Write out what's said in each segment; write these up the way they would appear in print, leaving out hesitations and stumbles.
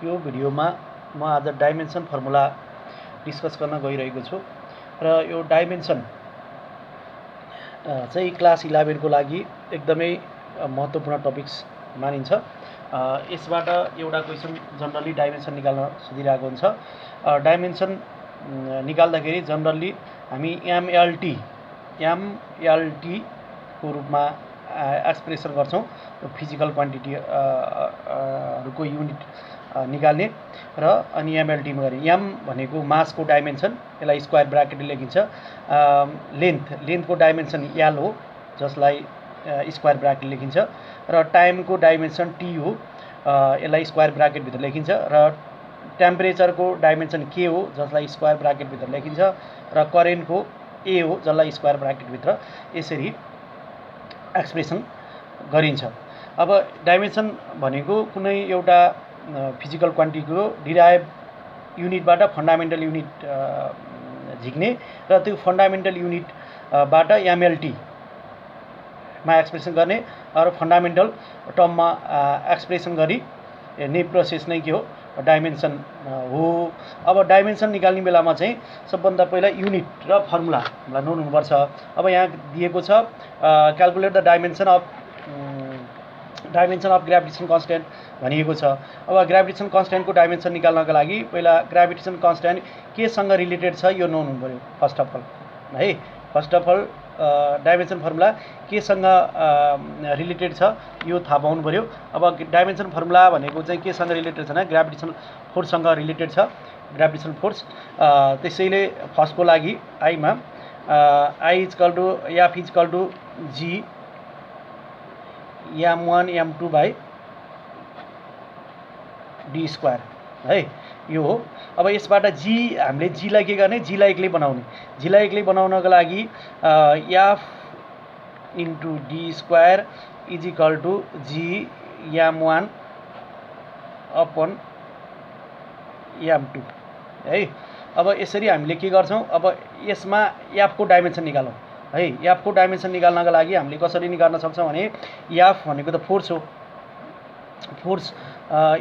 यो भिडियोमा म आज डाइमेन्सन फर्मुला डिस्कस गर्न गइरहेको छु र यो डाइमेन्सन चाहिँ क्लास 11 को लागि एकदमै महत्त्वपूर्ण टपिक्स मानिन्छ। यसबाट एउटा क्वेसन जनरली डाइमेन्सन निकाल्न सोधिरहेको हुन्छ। डाइमेन्सन निकाल्दाखेरि जनरली हामी एमएलटी को रूपमा एक्सप्रेसन गर्छौँ। फिजिकल क्वान्टिटीहरूको युनिट निकाल्ने र अनि एमएलटीमा गरी एम भनेको मासको डाइमेन्सन, यसलाई स्क्वायर ब्राकेटले लेखिन्छ। लेन्थको डाइमेन्सन एल हो, जसलाई स्क्वायर ब्राकेट लेखिन्छ। र टाइमको डाइमेन्सन टी हो, यसलाई स्क्वायर ब्राकेटभित्र लेखिन्छ। र टेम्परेचरको डाइमेन्सन के हो, जसलाई स्क्वायर ब्राकेटभित्र लेखिन्छ। र करेन्टको ए हो, जसलाई स्क्वायर ब्राकेटभित्र यसरी एक्सप्रेसन गरिन्छ। अब डाइमेन्सन भनेको कुनै एउटा फिजिकल क्वान्टिटीको डिराइभ युनिटबाट फन्डामेन्टल युनिट झिक्ने र त्यो फन्डामेन्टल युनिटबाट एमएलटीमा एक्सप्रेसन गर्ने र फन्डामेन्टल टर्ममा एक्सप्रेसन गरी नै प्रोसेस नै के हो, डाइमेन्सन हो। अब डाइमेन्सन निकाल्ने बेलामा चाहिँ सबभन्दा पहिला युनिट र फर्मुला हामीलाई नोन हुनुपर्छ। अब यहाँ दिएको छ calculate the dimension of gravitation constant भनिएको छ। अब ग्राभिटेसन कन्स्ट्यान्टको डाइमेन्सन निकाल्नका लागि पहिला ग्राभिटेसन कन्स्ट्यान्ट केसँग रिलेटेड छ यो नोन हुनु पऱ्यो फर्स्ट अफ अल है। First of all dimension formula केसँग रिलेटेड छ यो थाहा पाउनु पऱ्यो। अब डाइमेन्सन फर्मुला भनेको चाहिँ केसँग रिलेटेड छ भने ग्राभिटेसन फोर्ससँग रिलेटेड छ, ग्राभिटेसन फोर्स। त्यसैले फर्स्टको लागि आईमा I is equal to F is equal to G m1 m2 by D square है, यो हो। अब यसबाट जी हामीले जीलाई के गर्ने, जीलाई एक्लै बनाउने। जीलाई एक्लै बनाउनको लागि F into D square is equal to G m1 अपन m2 है। अब यसरी हामीले के गर्छौँ, अब यसमा एफको डाइमेन्सन निकालौँ है। एफको डाइमेन्सन निकाल्नका लागि हामीले कसरी निकाल्न सक्छौँ भने एफ भनेको त फोर्स हो, फोर्स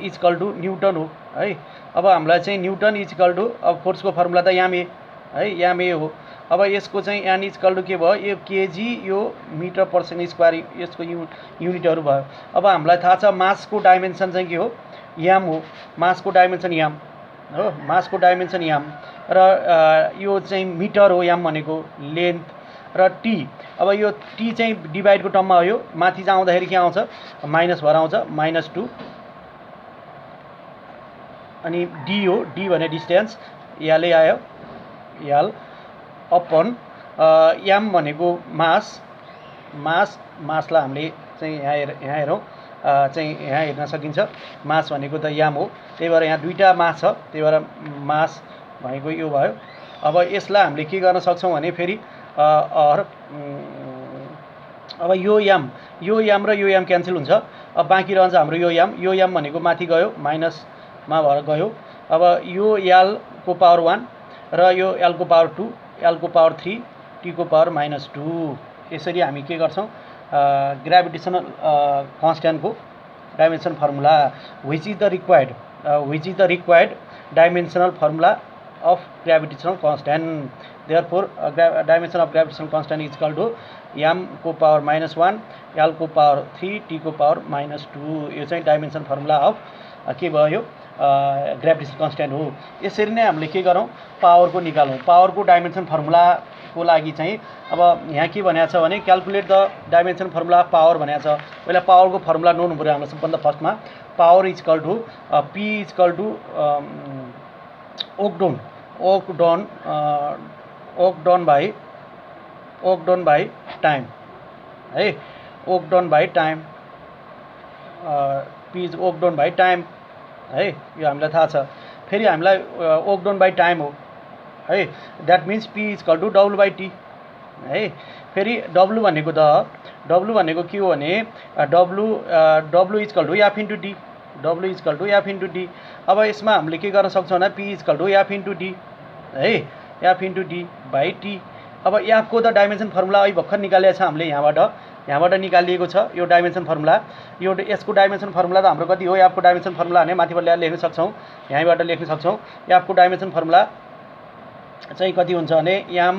इजकल टु न्युटन हो है। अब हामीलाई चाहिँ न्युटन इजकल टु, अब फोर्सको फर्मुला त याम ए है, याम ए हो। अब यसको चाहिँ एन इजकल टु के भयो, यो केजी, यो मिटर पर सेकेन्ड स्क्वायर, यसको युनिटहरू भयो। अब हामीलाई थाहा छ मासको डाइमेन्सन चाहिँ के हो, याम हो। मासको डाइमेन्सन याम हो, मासको डाइमेन्सन याम। र यो चाहिँ मिटर हो, याम भनेको लेन्थ। र टी, अब यो टी चाहिँ डिभाइडको टर्ममा हो, यो माथि चाहिँ आउँदाखेरि के आउँछ, माइनस भएर आउँछ, -2। अनि डी हो, डी भने डिस्टेन्स, एलै आयो, एल अपन एम भनेको मासलाई हामीले चाहिँ यहाँ हेरौँ, चाहिँ यहाँ हेर्न सकिन्छ। मास भनेको त याम हो, त्यही भएर यहाँ दुईवटा मास छ, त्यही भएर मास भनेको यो भयो। अब यसलाई हामीले के गर्न सक्छौँ भने फेरि अब यो याम र यो याम क्यान्सल हुन्छ। अब बाँकी रहन्छ हाम्रो यो याम भनेको माथि गयो, माइनसमा भएर गयो। अब यो एलको पावर 1 र यो एलको पावर 2, एलको पावर 3, टीको पावर -2। यसरी हामी के गर्छौँ, ग्राभिटेसनल कन्स्ट्यान्टको dimension formula which is the required dimensional formula of gravitational constant. Therefore dimension of gravitational constant is equal to m को पावर -1, l को पावर 3, t को पावर -2। यो चाहिँ डाइमेन्सन फर्मुला अफ के भयो, ग्राभिटेसन कन्स्ट्यान्ट हो। यसरी नै हामीले के गरौँ, पावरको निकालौँ। पावरको डाइमेन्सन फर्मुलाको लागि चाहिँ अब यहाँ के भनेको छ भने calculate the dimension formula of power भनेको छ। पहिला पावरको फर्मुला नोन हुनु पऱ्यो हाम्रो सबभन्दा फर्स्टमा। Power is equal to P is equal to work done by time है, work done by time, P is work done by time है, यो हामीलाई थाहा छ। फेरि हामीलाई ओकडन बाई टाइम हो है, that means P is equal to W by T है। फेरि डब्लु भनेको के हो भने W is equal to F into D, W is equal to F into D. अब यसमा हामीले के गर्न सक्छौँ भने P is equal to F into D है, F into D by T. अब एफको द डाइमेन्सन फर्मुला अहिले भर्खर निकालेको छ हामीले यहाँबाट निकालिएको छ यो डाइमेन्सन फर्मुला। यो यसको डाइमेन्सन फर्मुला त हाम्रो कति हो, एफको डाइमेन्सन फर्मुला भने माथिबाट ल्याएर लेख्न सक्छौँ, यहीँबाट लेख्न सक्छौँ। एफको डाइमेन्सन फर्मुला चाहिँ कति हुन्छ भने एम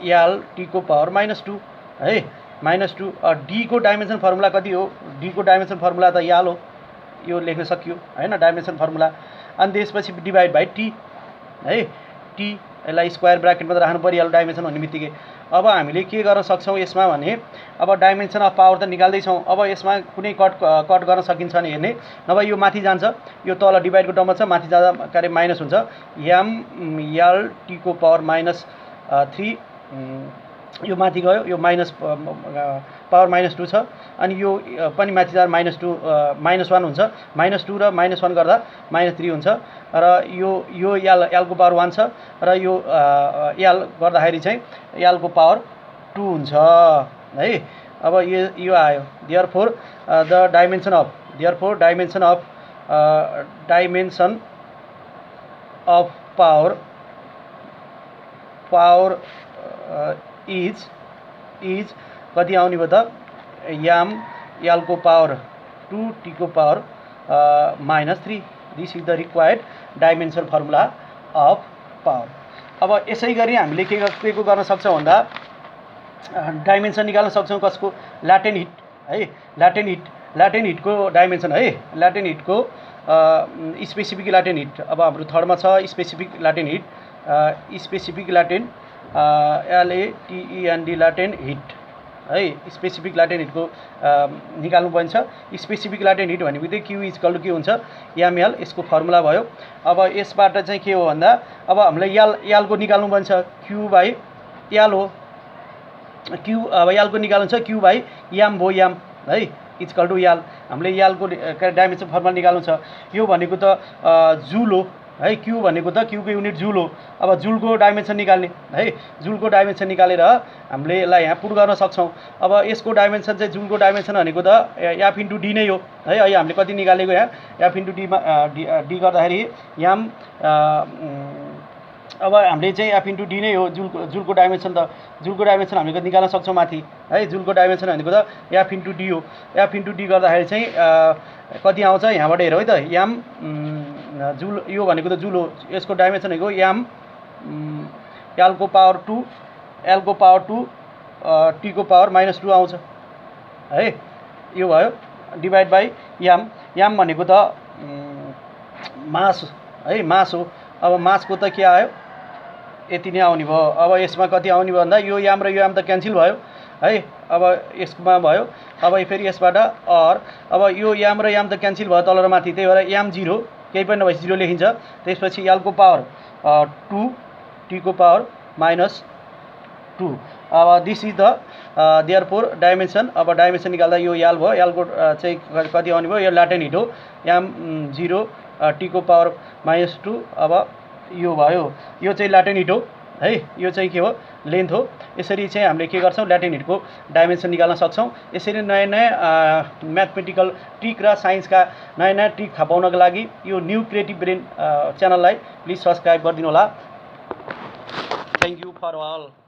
एल टी को पावर -2 है, -2। डी को डाइमेन्सन फर्मुला कति हो, डी को डाइमेन्सन फर्मुला त एल हो, यो लेख्न सकियो हैन डाइमेन्सन फर्मुला। अनि त्यसपछि डिभाइड बाई टी है, टी यसलाई स्क्वायर ब्राकेटमा त राख्नु परिहाल्यो डाइमेन्सन भन्ने बित्तिकै। अब हामीले के गर्न सक्छौँ यसमा भने अब डाइमेन्सन अफ पावर त निकाल्दैछौँ, अब यसमा कुनै कट गर्न सकिन्छ भने हेर्ने, नभए यो माथि जान्छ, यो तल डिभाइडको टर्ममा छ, माथि जाँदा कार्य माइनस हुन्छ, एम एल टी को पावर -3 यो माथि गयो, यो पावर -2 छ, अनि यो पनि माथि जाँदा -1 हुन्छ, -2 र -1 गर्दा -3 हुन्छ, र यो एल को पावर 1 छ, र यो एल गर्दाखेरि चाहिँ एल को पावर 2 हुन्छ है। अब यो आयो, therefore the dimension of power is कति आउने भयो त, एम एल को पावर 2 टी को power -3। This is the required dimension formula of power. अब यसै गरी हामीले के को गर्न सक्छौँ भन्दा डाइमेन्सन निकाल्न सक्छौँ कसको, ल्याटेन्ट हिट है, ल्याटेन्ट हिटको डाइमेन्सन है, ल्याटेन्ट हिटको स्पेसिफिक ल्याटेन्ट हिट। अब हाम्रो थर्डमा छ specific latent hit, specific latent LATENT latent hit है, स्पेसिफिक ल्याटेन्ट हिटको निकाल्नु पर्छ। स्पेसिफिक ल्याटेन्ट हिट भनेको चाहिँ क्यु इक्वल टु के हुन्छ, एमएल, यसको फर्मुला भयो। अब यसबाट चाहिँ के हो भन्दा अब हामीलाई एल को निकाल्नु पर्छ, क्यु बाई एल हो, क्यु अब एल को निकाल्नु छ, क्यु बाई एम भयो, एम है इक्वल टु एल। हामीले एल को डाइमेन्सन फर्मुला निकाल्नु छ, यो भनेको त जुल हो है, क्यु भनेको त क्युको युनिट जुल हो। अब जुलको डाइमेन्सन निकाल्ने है, जुलको डाइमेन्सन निकालेर हामीले यसलाई यहाँ पुट गर्न सक्छौँ। अब यसको डाइमेन्सन चाहिँ जुलको डाइमेन्सन भनेको त एफ इन्टु डी नै हो है, अहिले हामीले कति निकालेको यहाँ एफ इन्टु डी गर्दाखेरि एम, अब हामीले चाहिँ एफ इन्टु डी नै हो, जुलको डाइमेन्सन त जुलको डाइमेन्सन हामीले निकाल्न सक्छौँ माथि है, जुलको डाइमेन्सन भनेको त एफ इन्टु डी हो। एफ इन्टु डी गर्दाखेरि चाहिँ कति आउँछ यहाँबाट हेरौँ है त, एम जुल, यो भनेको त जुल हो, यसको डाइमेन्सन भनेको एम एल को पावर 2 टी को पावर -2 आउँछ है, यो भयो डिभाइड बाई एम भनेको त मास है, मास हो। अब मासको त के आयो, यति नै आउने भयो। अब यसमा कति आउने भयो भन्दा यो एम र यो एम त क्यान्सल भयो है, अब यसमा भयो। अब फेरि यसबाट अब यो एम र एम त क्यान्सल भयो तल र माथि, त्यही भएर एम 0 केही पनि नभएपछि 0 लेखिन्छ। त्यसपछि एल को पावर 2 टी को पावर -2। अब this is the therefore dimension. अब डाइमेन्सन निकाल्दा यो एल भयो, एल को चाहिँ कति आउने भयो, यो ल्याटेन्ट हिट हो, एम 0 टी को पावर -2। अब यो भयो, यो चाहिँ ल्याटेन्ट हिट हो है, यो चाहिँ के हो, लेन्थ हो। यसरी चाहिँ हामीले के गर्छौँ, ल्याटेन्ट हिटको डाइमेन्सन निकाल्न सक्छौँ। यसरी नयाँ नयाँ म्याथमेटिकल ट्रिक र साइन्सका नयाँ नयाँ ट्रिक थाहा पाउनको लागि यो न्यू क्रिएटिभ ब्रेन च्यानललाई प्लिज सब्सक्राइब गरिदिनु होला। Thank you for all.